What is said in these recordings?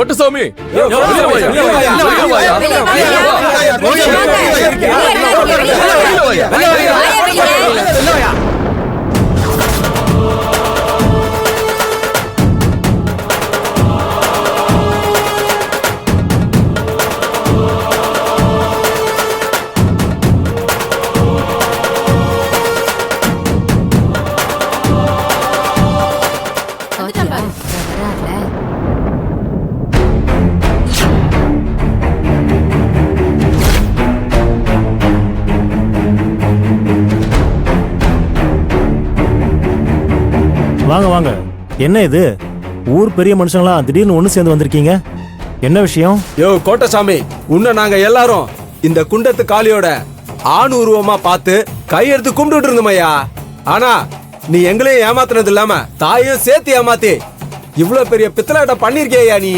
கோட்டசாமி வாங்க வாங்க. என்ன இது, ஊர் பெரிய மனுஷங்களா திடீர்னு ஒண்ணு சேர்ந்து வந்திருக்கீங்க? என்ன விஷயம்? யோ கோட்டசாமி, உன்னை நாங்க எல்லாரும் இந்த குண்டத்து காளியோட ஆண் உருவமா பார்த்து கையெடுத்து கும்பிட்டு இருந்தோமையா. ஆனா நீ எங்களையும் ஏமாத்துனது இல்லாம தாயும் சேர்த்து ஏமாத்தி இவ்வளவு பெரிய பித்தலாட்டம் பண்ணிருக்கியா நீ?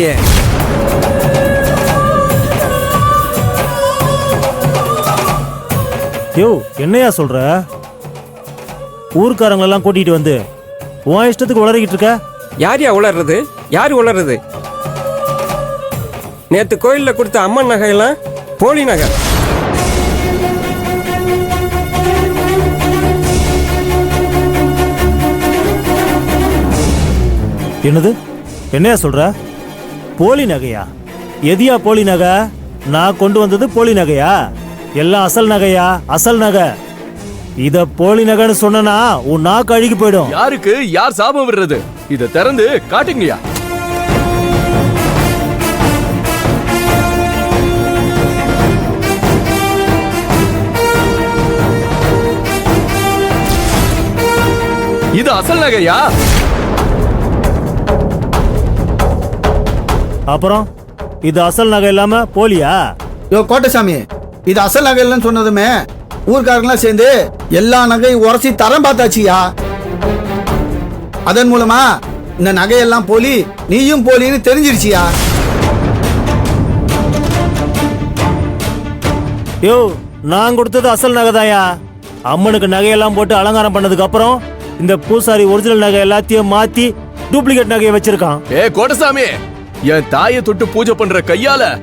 யோ என்னையா சொல்ற? ஊர்க்காரங்களெல்லாம் கூட்டிட்டு வந்து உன் இஷ்டத்துக்கு உளறிக்கிட்டு இருக்க? யாரையா உளறது? யாரு உளறது? நேத்து கோயில்ல கொடுத்த அம்மன் நகையெல்லாம் போலி நகை. என்னது? என்னையா சொல்ற? போலி நகையா? எதியா போலி நகை? நான் கொண்டு வந்தது போலி நகையா? எல்லாம் அசல் நகையா? அசல் நகை. இத போலி நகைன்னு சொன்னா உன் நாக்கு அழுகி போயிடும். யாருக்கு யார் சாபம் விடுறது? இத திறந்து காட்டுங்கயா. இது அசல் நகையா? அப்புறம் இது அசல் நகை இல்லாம போலியா? யோ கோட்டசாமி, இது அசல் நகை இல்லைன்னு சொன்னதுமே ஊர்க்காரங்களாம் சேர்ந்து எல்லா நகையும் உரசி தரம் பார்த்தாச்சியா. அதன் மூலமா இந்த நகையெல்லாம் போலி, நீயும் போலின்னு தெரிஞ்சிருச்சியா. யோ நான் கொடுத்தது அசல் நகைதாயா. அம்மனுக்கு நகையெல்லாம் போட்டு அலங்காரம் பண்ணதுக்கு அப்புறம் இந்த பூசாரி ஒரிஜினல் நகை எல்லாத்தையும் மாத்தி டூப்ளிகேட் நகையை வச்சிருக்கான். ஏ கோட்டசாமி, என் தாயை தொட்டு பூஜை பண்ற கையால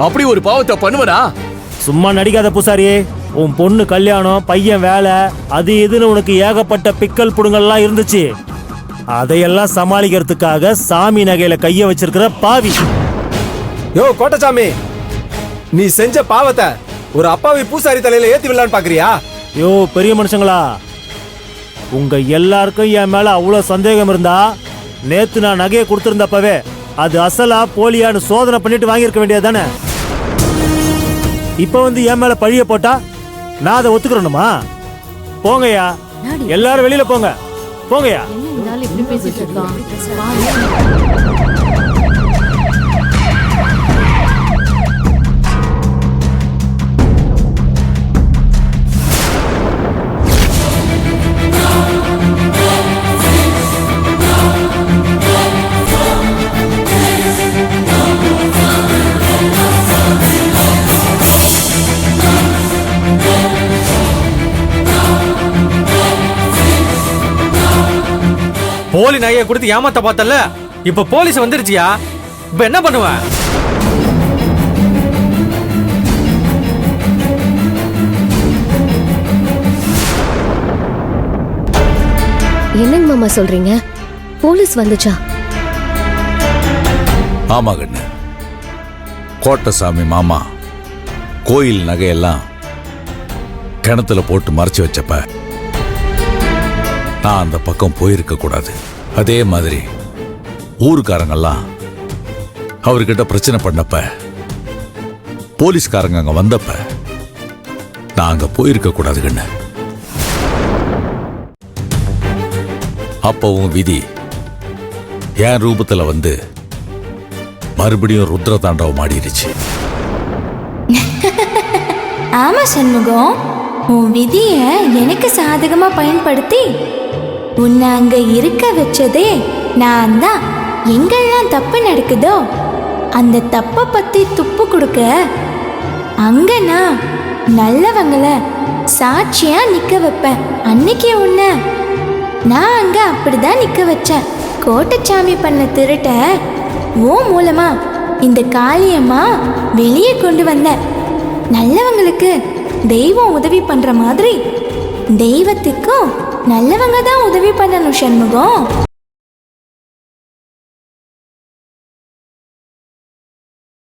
அப்படி ஒரு பாவத்தை பண்ணுவனா? சும்மா நடிக்காத பூசாரியே. உன் பொண்ணு கல்யாணம், பையன் வேலை, அது இதுன்னு உனக்கு ஏகப்பட்ட பிக்கல் புடுங்கல்லாம் இருந்துச்சு. அதையெல்லாம் சமாளிக்கிறதுக்காக சாமி நகையில கைய வச்சிருக்கிற பாவி. யோ கோட்டசாமி, நீ செஞ்ச பாவத்தை ஒரு அப்பாவி பூசாரி தலையில ஏத்தி விடலான்னு பாக்குறியா? யோ பெரிய மனுஷங்களா, உங்க எல்லாருக்கும் என் மேல அவ்வளவு சந்தேகம் இருந்தா நேத்து நான் நகையை கொடுத்திருந்தப்பவே அது அசலா போலியான்னு சோதனை பண்ணிட்டு வாங்கியிருக்க வேண்டியதானே. இப்ப வந்து என் மேல பழிய போட்டா நான் அதை ஒத்துக்கிறணுமா? போங்கய்யா, எல்லாரும் வெளியில போங்க. போங்கய்யா. போலி நகையை கொடுத்து ஏமாத்த பார்த்தல, இப்ப போலீஸ் வந்துருச்சியா. இப்ப என்ன பண்ணுவ? என்னங்க மாமா சொல்றீங்க? போலீஸ் வந்துச்சா? ஆமா கண்ணு, கோட்டசாமி மாமா கோயில் நகையெல்லாம் கிணத்துல போட்டு மறைச்சு வச்சப்ப நான் அந்த பக்கம் போயிருக்க கூடாது. அதே மாதிரி ஊருக்காரங்கெல்லாம் அவர்கிட்ட பிரச்சனை பண்ணப்ப, போலீஸ்காரங்க அங்க வந்தப்ப நான் அங்க போயிருக்க கூடாது கண்ணு. அப்பவும் விதி என் ரூபத்துல வந்து மறுபடியும் ருத்ர தாண்டவம் ஆடிருச்சு. ஆமா சண்முகம், உன் விதிய எனக்கு சாதகமா பயன்படுத்தி உன்னை அங்க இருக்க வச்சதே நான் தான். எங்கெல்லாம் தப்பு நடக்குதோ அந்த தப்பை பத்தி துப்பு கொடுக்க அங்க நான் நல்லவங்கள சாட்சியா நிக்க வைப்பேன். அன்னைக்கு உன்னை நான் அங்க அப்படிதான் நிக்க வச்சேன். கோட்டச்சாமி பண்ண திருட்ட ஓ மூலமா இந்த காளியம்மா வெளியே கொண்டு வந்த. நல்லவங்களுக்கு தெய்வம் உதவி பண்ற மாதிரி தெய்வத்துக்கும் நல்லவங்க தான் உதவி பண்ணணும் சண்முகம்.